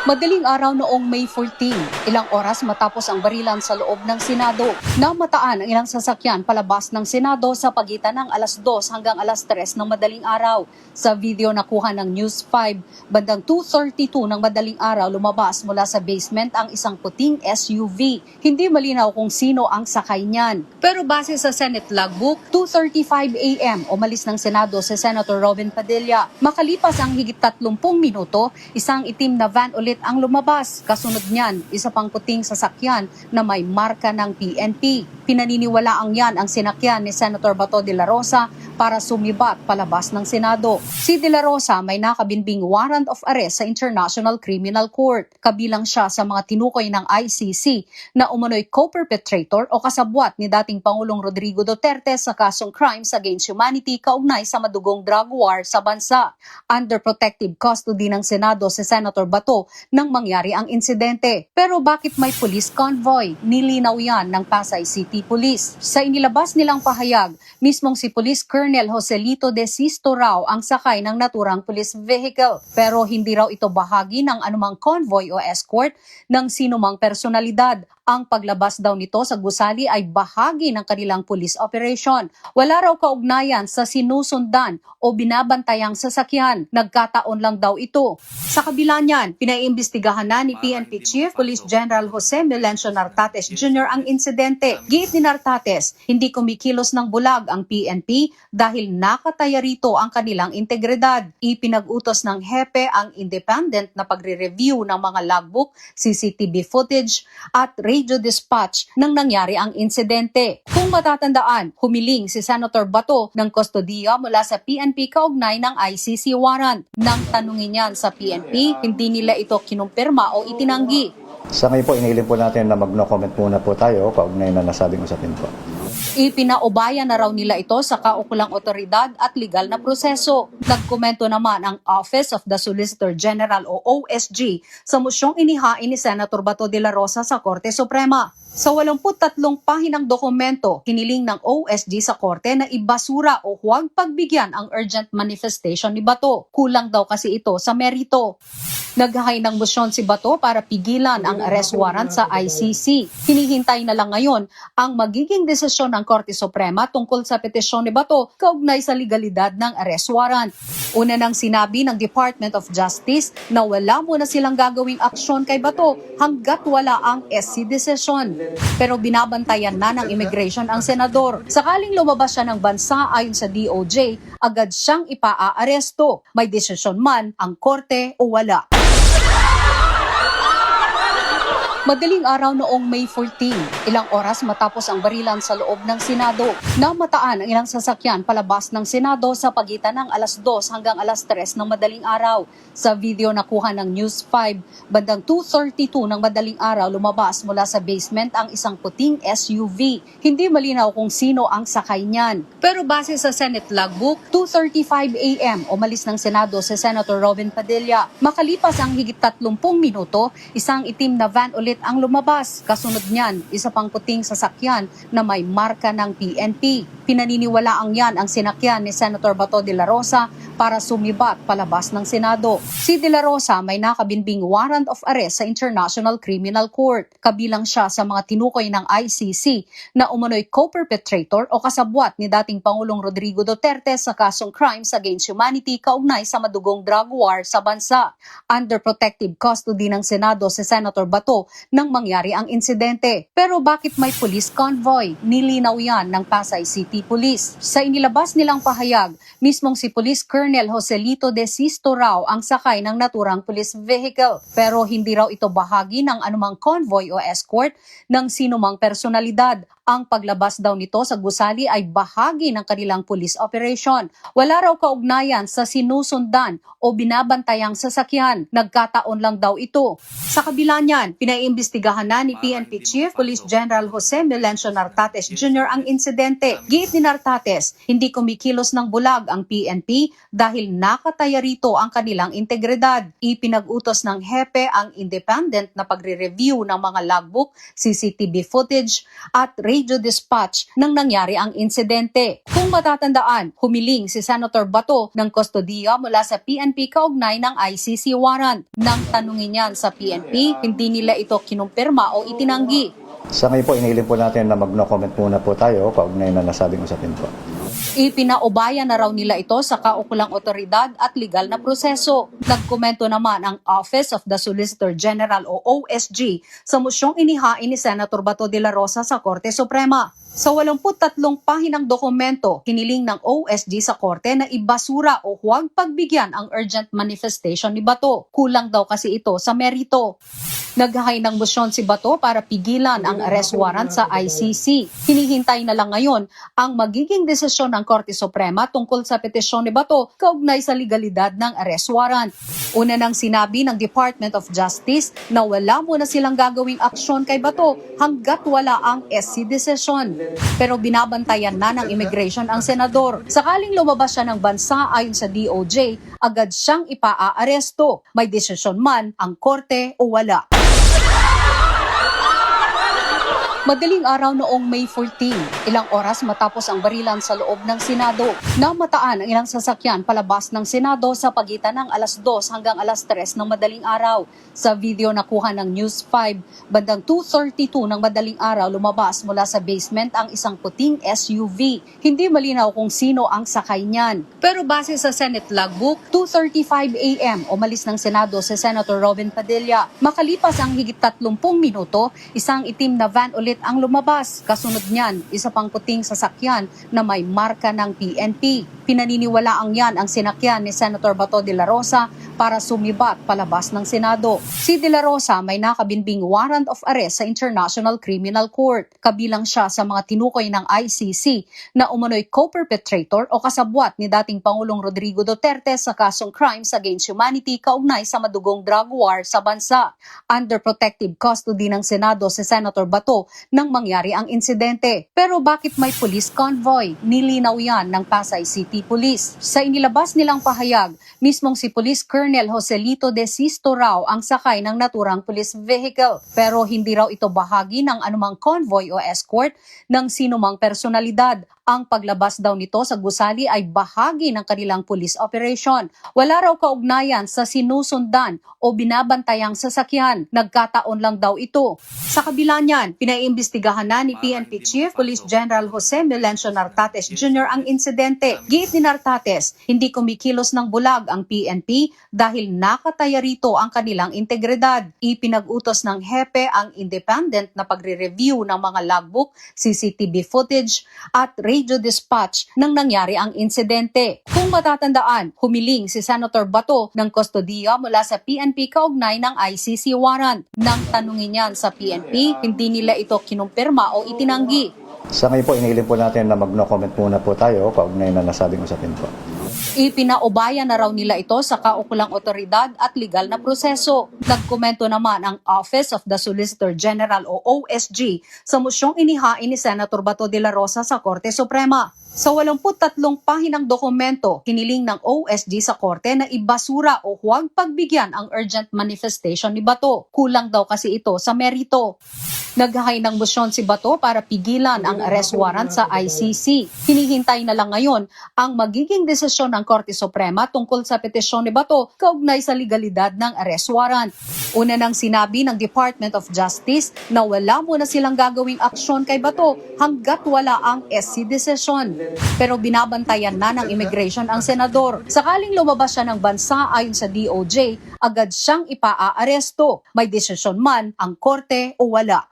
Madaling araw noong May 14, ilang oras matapos ang barilan sa loob ng Senado, namataan ang ilang sasakyan palabas ng Senado sa pagitan ng alas 2 hanggang alas 3 ng madaling araw. Sa video nakuha ng News 5, bandang 2:32 ng madaling araw lumabas mula sa basement ang isang puting SUV. Hindi malinaw kung sino ang sakay niyan. Pero base sa Senate logbook, 2:35 a.m. umalis ng Senado si Senator Robin Padilla. Makalipas ang higit 30 minuto, isang itim na van ulit ang lumabas. Kasunod niyan, isa pang puting sasakyan na may marka ng PNP. Pinaniniwalaang yan ang sinakyan ni Senator Bato de la Rosa para sumibat palabas ng Senado. Si de la Rosa may nakabinbing warrant of arrest sa International Criminal Court. Kabilang siya sa mga tinukoy ng ICC na umano'y co-perpetrator o kasabwat ni dating Pangulong Rodrigo Duterte sa kasong crimes against humanity kaugnay sa madugong drug war sa bansa. Under protective custody ng Senado si Senator Bato nang mangyari ang insidente. Pero bakit may police convoy? Nilinaw yan ng Pasay City Police. Sa inilabas nilang pahayag, mismong si Police Colonel Joselito de Sisto raw ang sakay ng naturang police vehicle. Pero hindi raw ito bahagi ng anumang convoy o escort ng sinumang personalidad. Ang paglabas daw nito sa gusali ay bahagi ng kanilang police operation. Wala raw kaugnayan sa sinusundan o binabantayang sasakyan. Nagkataon lang daw ito. Sa kabila niyan, pinaiimbestigahan na ni PNP Chief Police General Jose Melencio Nartates Jr. ang insidente. Giit ni Nartates, hindi kumikilos ng bulag ang PNP dahil nakataya rito ang kanilang integridad. Ipinag-utos ng hepe ang independent na pagre-review ng mga logbook, CCTV footage at radio dispatch nang nangyari ang insidente. Kung matatandaan, humiling si Senator Bato ng kustodiya mula sa PNP kaugnay ng ICC warrant. Nang tanungin yan sa PNP, hindi nila ito kinumpirma o itinanggi. Sa ngayon po, inihilin po natin na mag-no comment muna po tayo kaugnay na nasabing usapin po. Ipinaubaya na raw nila ito sa kaukulang otoridad at legal na proseso. Nagkomento naman ang Office of the Solicitor General o OSG sa mosyong inihain ni Senator Bato de la Rosa sa Korte Suprema. Sa 83 pahinang dokumento, hiniling ng OSG sa korte na ibasura o huwag pagbigyan ang urgent manifestation ni Bato. Kulang daw kasi ito sa merito. Naghahay ng motion si Bato para pigilan ang arrest warrant sa ICC. Hinihintay na lang ngayon ang magiging desisyon ng Korte Suprema tungkol sa petisyon ni Bato kaugnay sa legalidad ng arrest warrant. Una nang sinabi ng Department of Justice na wala muna silang gagawing aksyon kay Bato hanggat wala ang SC decision. Pero binabantayan na ng immigration ang senador. Sakaling lumabas siya ng bansa ayon sa DOJ, agad siyang ipaa-aresto. May desisyon man ang korte o wala. Madaling araw noong May 14, ilang oras matapos ang barilan sa loob ng Senado, namataan ang ilang sasakyan palabas ng Senado sa pagitan ng alas 2 hanggang alas 3 ng madaling araw. Sa video nakuha ng News 5, bandang 2:32 ng madaling araw lumabas mula sa basement ang isang puting SUV. Hindi malinaw kung sino ang sakay niyan. Pero base sa Senate logbook, 2:35 a.m. umalis ng Senado si Senator Robin Padilla. Makalipas ang higit 30 minuto, isang itim na van ulit ang lumabas. Kasunod niyan, isa pang puting sasakyan na may marka ng PNP. Pinaniniwalaang yan ang sinakyan ni Senator Bato de la Rosa para sumibat palabas ng Senado. Si de la Rosa may nakabinbing warrant of arrest sa International Criminal Court. Kabilang siya sa mga tinukoy ng ICC na umano'y co-perpetrator o kasabwat ni dating Pangulong Rodrigo Duterte sa kasong crimes against humanity kaugnay sa madugong drug war sa bansa. Under protective custody ng Senado si Senator Bato nang mangyari ang insidente. Pero bakit may police convoy? Nilinaw yan ng Pasay City Police. Sa inilabas nilang pahayag, mismong si Police Colonel Joselito de Sisto raw ang sakay ng naturang police vehicle. Pero hindi raw ito bahagi ng anumang convoy o escort ng sinumang personalidad. Ang paglabas daw nito sa gusali ay bahagi ng kanilang police operation. Wala raw kaugnayan sa sinusundan o binabantayang sasakyan. Nagkataon lang daw ito. Sa kabila niyan, pinaiimbestigahan Pinaiimbestigahan na ni PNP Chief Police General Jose Melencio Nartates Jr. ang insidente. Giit ni Nartates, hindi kumikilos ng bulag ang PNP dahil nakataya rito ang kanilang integridad. Ipinag-utos ng hepe ang independent na pagre-review ng mga logbook, CCTV footage at radio dispatch nang nangyari ang insidente. Kung matatandaan, humiling si Senator Bato ng kustodiya mula sa PNP kaugnay ng ICC warrant. Nang tanungin yan sa PNP, hindi nila ito kinumpirma o itinanggi. Sa ngayon po, inilin po natin na mag-no comment muna po tayo kaugnay na nasabing usapin po. Ipinaubaya na raw nila ito sa kaukulang otoridad at legal na proseso. Nagkomento naman ang Office of the Solicitor General o OSG sa mosyong inihain ni Senator Bato de la Rosa sa Korte Suprema. Sa 83 pahinang dokumento, hiniling ng OSG sa korte na ibasura o huwag pagbigyan ang urgent manifestation ni Bato. Kulang daw kasi ito sa merito. Naghahay ng motion si Bato para pigilan ang arrest warrant sa ICC. Hinihintay na lang ngayon ang magiging desisyon ng Korte Suprema tungkol sa petisyon ni Bato kaugnay sa legalidad ng arrest warrant. Una nang sinabi ng Department of Justice na wala muna silang gagawing aksyon kay Bato hanggat wala ang SC decision. Pero binabantayan na ng immigration ang senador. Sakaling lumabas siya ng bansa ayon sa DOJ, agad siyang ipaaresto. May desisyon man ang korte o wala. Madaling araw noong May 14, ilang oras matapos ang barilan sa loob ng Senado, namataan ang ilang sasakyan palabas ng Senado sa pagitan ng alas 2 hanggang alas 3 ng madaling araw. Sa video nakuha ng News 5, bandang 2:32 ng madaling araw lumabas mula sa basement ang isang puting SUV. Hindi malinaw kung sino ang sakay niyan. Pero base sa Senate logbook, 2:35 a.m. umalis ng Senado si Senator Robin Padilla. Makalipas ang higit 30 minuto, isang itim na van ulit ang lumabas. Kasunod niyan, isa pang puting sasakyan na may marka ng PNP. Pinaniniwalaang yan ang sinakyan ni Senator Bato de la Rosa para sumibat palabas ng Senado. Si de la Rosa may nakabinbing warrant of arrest sa International Criminal Court. Kabilang siya sa mga tinukoy ng ICC na umano'y co-perpetrator o kasabwat ni dating Pangulong Rodrigo Duterte sa kasong crimes against humanity kaugnay sa madugong drug war sa bansa. Under protective custody ng Senado si Senator Bato nang mangyari ang insidente. Pero bakit may police convoy? Nilinaw yan ng Pasay City Police. Sa inilabas nilang pahayag, mismong si Police Colonel Joselito de Sisto raw ang sakay ng naturang police vehicle. Pero hindi raw ito bahagi ng anumang convoy o escort ng sinumang personalidad. Ang paglabas daw nito sa gusali ay bahagi ng kanilang police operation. Wala raw kaugnayan sa sinusundan o binabantayang sasakyan. Nagkataon lang daw ito. Sa kabila niyan, pinaiimbestigahan na ni PNP Chief Police General Jose Melencio Nartates Jr. ang insidente. Giit ni Nartates, hindi kumikilos ng bulag ang PNP dahil nakataya rito ang kanilang integridad. Ipinag-utos ng hepe ang independent na pagre-review ng mga logbook, CCTV footage at radio dispatch nang nangyari ang insidente. Kung matatandaan, humiling si Senator Bato ng kustodiya mula sa PNP kaugnay ng ICC warrant. Nang tanungin yan sa PNP, hindi nila ito kinumpirma o itinanggi. Sa ngayon po, inilin po natin na mag-no comment muna po tayo kaugnay na nasabing usapin po. Ipinaubaya na raw nila ito sa kaukulang otoridad at legal na proseso. Nagkomento naman ang Office of the Solicitor General o OSG sa mosyong inihain ni Senator Bato de la Rosa sa Korte Suprema. Sa 83 pahinang dokumento, hiniling ng OSG sa korte na ibasura o huwag pagbigyan ang urgent manifestation ni Bato. Kulang daw kasi ito sa merito. Naghahay ng motion si Bato para pigilan ang arrest warrant sa ICC. Hinihintay na lang ngayon ang magiging desisyon ng Korte Suprema tungkol sa petisyon ni Bato kaugnay sa legalidad ng arrest warrant. Una nang sinabi ng Department of Justice na wala muna silang gagawing aksyon kay Bato hanggat wala ang SC decision. Pero binabantayan na ng immigration ang senador. Sakaling lumabas siya ng bansa ayon sa DOJ, agad siyang ipaaresto. May desisyon man ang korte o wala.